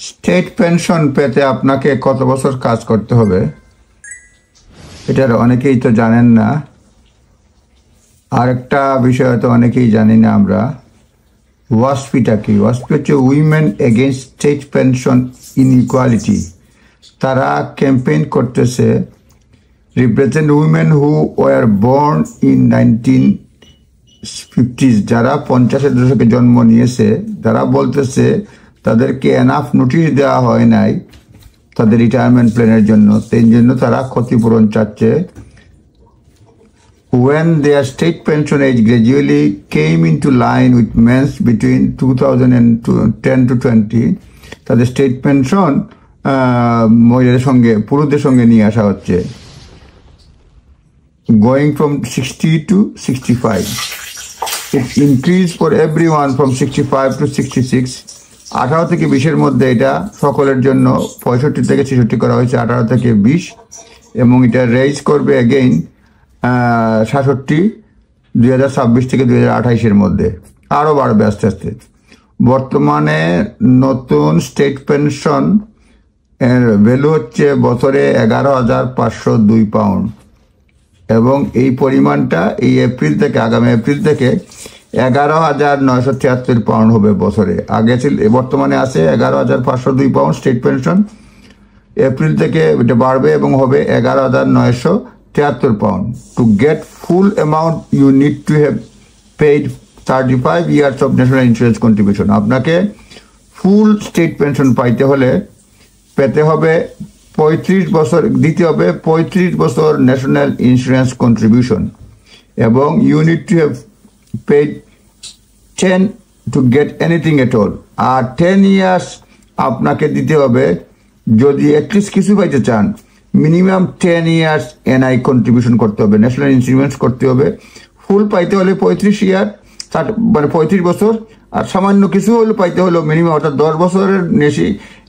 State pension পেতে আপনাকে কত বছর কাজ করতে হবে এটার অনেকেই তো জানেন না। আরেকটা বিষয় তো অনেকেই জানি না আমরা, ওয়াসপিটা কি? ওয়াসপি হচ্ছে women against state pension inequality. তারা ক্যাম্পেইন করতেছে represent women who were born in 1950s, যারা 50-এর দশকে জন্ম নিয়েছে। যারা বলতেছে তাদেরকে এনাফ নোটিশ দেওয়া হয় নাই তাদের রিটায়ারমেন্ট প্ল্যানের জন্য, সেই জন্য তারা ক্ষতিপূরণ চাচ্ছে। When their state pension age gradually came into line with men's between 2010 to 20, তাদের স্টেট পেনশন মহিলাদের সঙ্গে পুরুষদের সঙ্গে নিয়ে আসা হচ্ছে, going from 60 to 65. It increased for everyone from 65 to 66. 18 থেকে 20-এর মধ্যে এটা সকলের জন্য 65 থেকে 66 করা হয়েছে, 18 থেকে 20, এবং এটা রেইজ করবে এগেইন 67 2026 থেকে 2028-এর মধ্যে, আরও বাড়বে আস্তে আস্তে। বর্তমানে নতুন স্টেট পেনশন এর ভ্যালু হচ্ছে বছরে 11,502 পাউন্ড, এবং এই পরিমাণটা এই এপ্রিল থেকে, আগামী এপ্রিল থেকে 11,973 পাউন্ড হবে বছরে। আগে ছিল, বর্তমানে আছে 11,502 পাউন্ড স্টেট পেনশন। এপ্রিল থেকে এটা বাড়বে এবং হবে 11,973 pound. To get full amount you need to have paid 35 years of National Insurance contribution. আপনাকে ফুল স্টেট পেনশন পেতে হবে 35 বছর দিতে হবে, 35 বছর ন্যাশনাল ইন্স্যুরেন্স কন্ট্রিবিউশন, এবং you need to have paid 10 to get anything at all. আর 10 years আপনাকে দিতে হবে যদি অ্যাটলিস্ট কিছু পাইতে চান। মিনিমাম 10 years এনআই কন্ট্রিবিউশন করতে হবে, ন্যাশনাল ইন্স্যুরেন্স করতে হবে। ফুল পাইতে হলে 35 year, মানে 35 বছর, আর সামান্য কিছু হলে পাইতে হলো মিনিমাম, অর্থাৎ 10 বছরের বেশি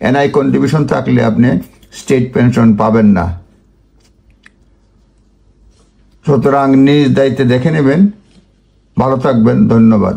এনআই কন্ট্রিবিউশন থাকলে আপনি স্টেট পেনশন পাবেন না। সুতরাং নিজ দায়িত্বে দেখে নেবেন। ভালো থাকবেন, ধন্যবাদ।